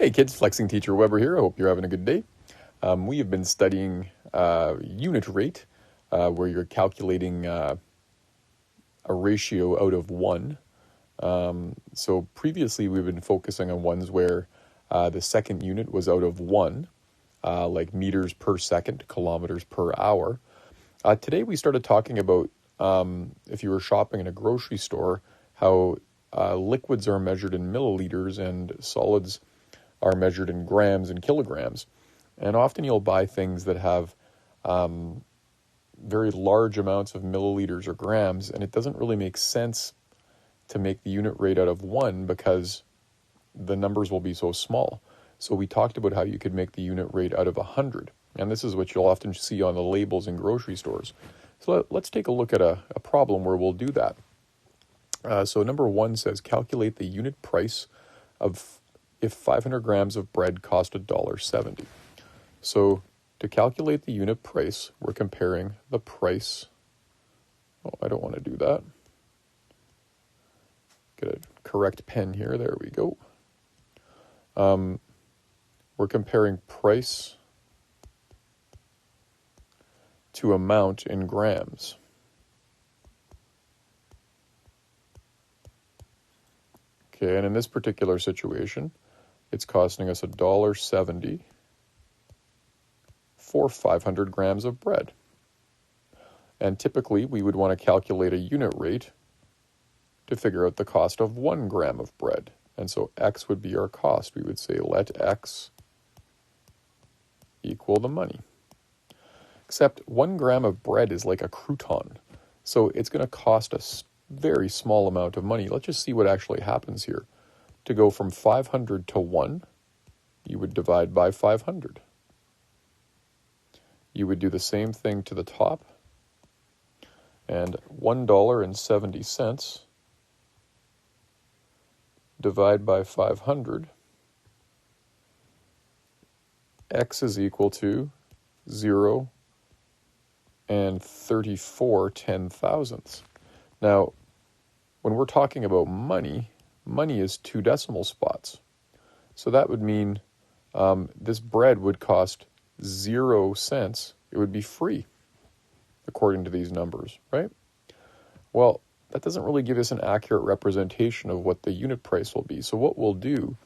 Hey kids, Flexing Teacher Weber here. I hope you're having a good day. We have been studying unit rate, where you're calculating a ratio out of 1. So previously we've been focusing on ones where the second unit was out of 1, like meters per second, kilometers per hour. Today we started talking about, if you were shopping in a grocery store, how liquids are measured in milliliters and solids are measured in grams and kilograms. And often you'll buy things that have very large amounts of milliliters or grams, and it doesn't really make sense to make the unit rate out of 1 because the numbers will be so small. So we talked about how you could make the unit rate out of 100. And this is what you'll often see on the labels in grocery stores. So let's take a look at a problem where we'll do that. So number 1 says, calculate the unit price of if 500 grams of bread cost $1.70. So to calculate the unit price, we're comparing the price. Oh, I don't want to do that. Get a correct pen here. There we go. We're comparing price to amount in grams. Okay, and in this particular situation, it's costing us $1.70 for 500 grams of bread. And typically, we would want to calculate a unit rate to figure out the cost of 1 gram of bread. And so X would be our cost. We would say let X equal the money. Except 1 gram of bread is like a crouton. So it's going to cost us very small amount of money. Let's just see what actually happens here. To go from 500 to 1, you would divide by 500. You would do the same thing to the top. And $1.70 divide by 500. X is equal to 0 and 34 ten-thousandths. Now, when we're talking about money, money is 2 decimal spots. So that would mean this bread would cost 0 cents. It would be free, according to these numbers, right? Well, that doesn't really give us an accurate representation of what the unit price will be. So what we'll do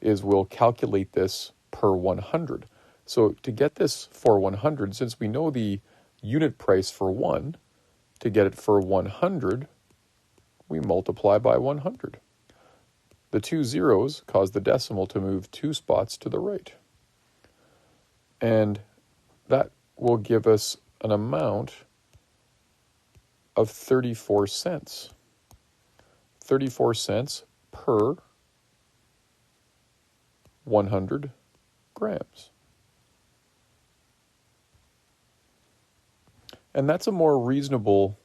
is we'll calculate this per 100. So to get this for 100, since we know the unit price for 1, to get it for 100, we multiply by 100. The 2 zeros cause the decimal to move 2 spots to the right. And that will give us an amount of 34 cents. 34 cents per 100 grams. And that's a more reasonable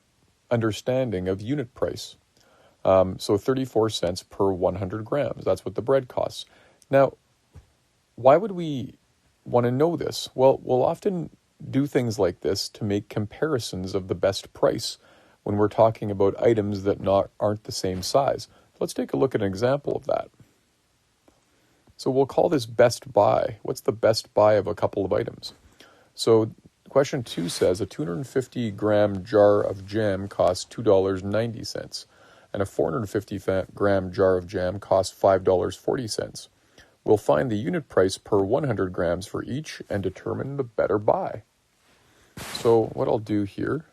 understanding of unit price. So 34 cents per 100 grams. That's what the bread costs. Now, why would we want to know this? Well, we'll often do things like this to make comparisons of the best price when we're talking about items that aren't the same size. Let's take a look at an example of that. So we'll call this best buy. What's the best buy of a couple of items? So question 2 says a 250 gram jar of jam costs $2.90 and a 450 gram jar of jam costs $5.40. We'll find the unit price per 100 grams for each and determine the better buy. So what I'll do here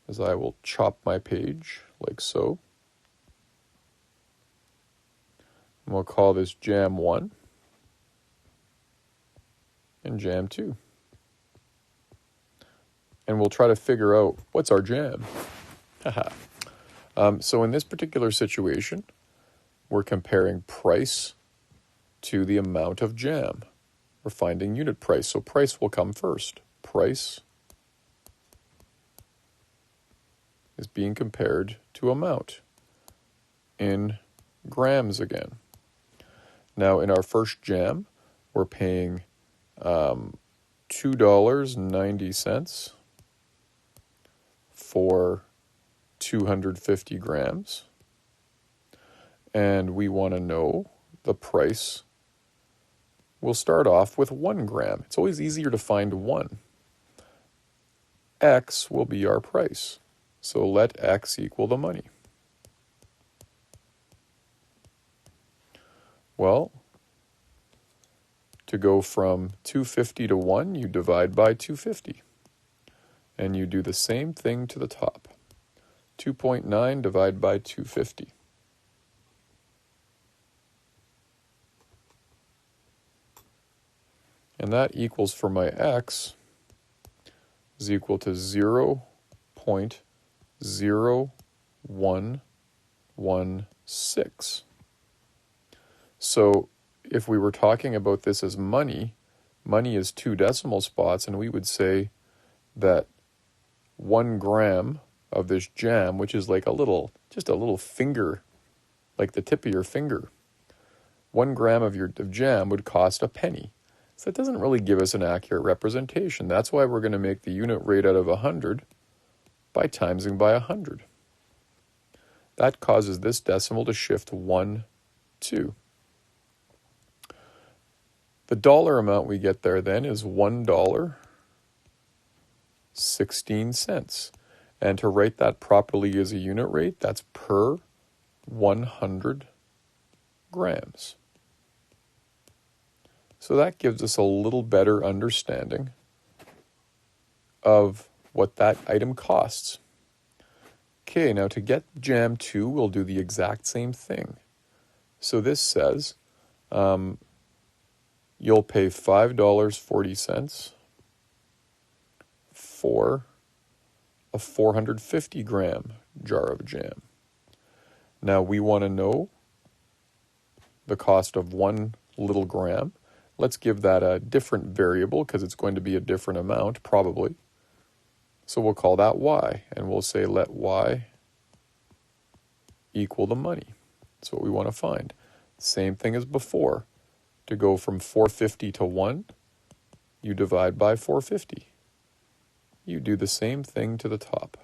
is I will chop my page like so. And we'll call this jam 1 and jam 2. And we'll try to figure out what's our jam. So in this particular situation, we're comparing price to the amount of jam. We're finding unit price, so price will come first. Price is being compared to amount in grams again. Now, in our first jam, we're paying $2.90 for 250 grams. And we want to know the price will start off with 1 gram. It's always easier to find 1. X will be our price. So let X equal the money. Well, to go from 250 to 1, you divide by 250. And you do the same thing to the top. 2.9 divided by 250. And that equals, for my X, is equal to 0.0116. So if we were talking about this as money, money is 2 decimal spots, and we would say that 1 gram of this jam, which is like just a little finger, like the tip of your finger, 1 gram of jam would cost a penny. So that doesn't really give us an accurate representation. That's why we're going to make the unit rate out of 100 by timesing by 100. That causes this decimal to shift 1, 2. The dollar amount we get there then is $1.16. And to write that properly as a unit rate, that's per 100 grams. So that gives us a little better understanding of what that item costs. Okay, now to get jam 2, we'll do the exact same thing. So this says you'll pay $5.40 for a 450 gram jar of jam. Now we want to know the cost of 1 little gram. Let's give that a different variable because it's going to be a different amount, probably. So we'll call that y, and we'll say let y equal the money. That's what we want to find. Same thing as before. To go from 450 to 1, you divide by 450. You do the same thing to the top.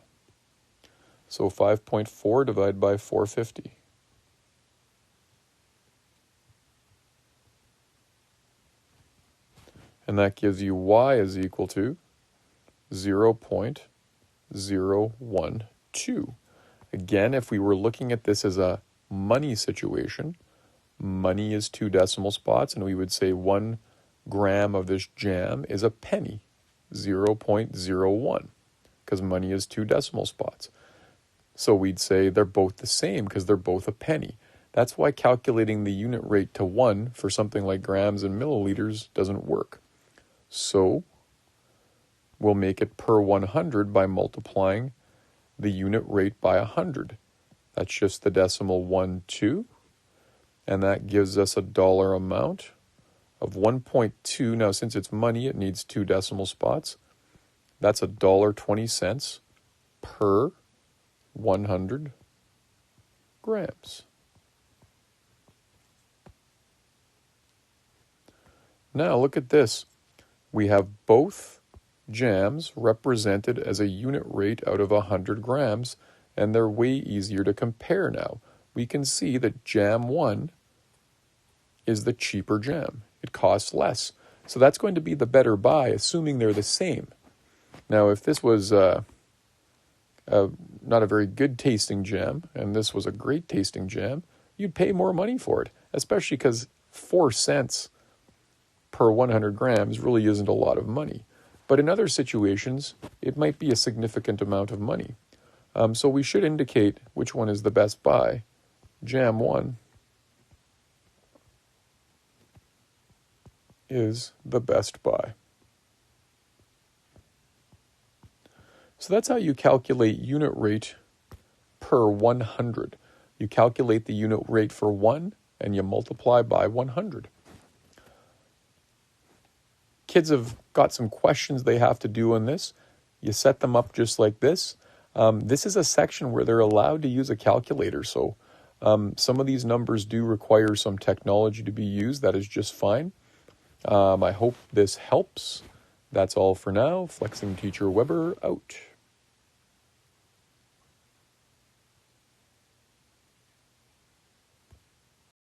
So 5.4 divided by 450. And that gives you y is equal to 0.012. Again, if we were looking at this as a money situation, money is 2 decimal spots, and we would say 1 gram of this jam is a penny, 0.01, because money is 2 decimal spots. So we'd say they're both the same because they're both a penny. That's why calculating the unit rate to 1 for something like grams and milliliters doesn't work. So we'll make it per 100 by multiplying the unit rate by 100. That's just the decimal 1, 2. And that gives us a dollar amount of 1.2. Now, since it's money, it needs 2 decimal spots. That's $1.20 per 100 grams. Now, look at this. We have both jams represented as a unit rate out of 100 grams, and they're way easier to compare now. We can see that jam 1 is the cheaper jam. It costs less. So that's going to be the better buy, assuming they're the same. Now, if this was not a very good tasting jam, and this was a great tasting jam, you'd pay more money for it, especially because 4 cents per 100 grams really isn't a lot of money. But in other situations, it might be a significant amount of money. So we should indicate which one is the best buy. Jam 1 is the best buy. So that's how you calculate unit rate per 100. You calculate the unit rate for 1 and you multiply by 100. Kids have got some questions they have to do on this. You set them up just like this. This is a section where they're allowed to use a calculator. So some of these numbers do require some technology to be used. That is just fine. I hope this helps. That's all for now. Flexing Teacher Weber out.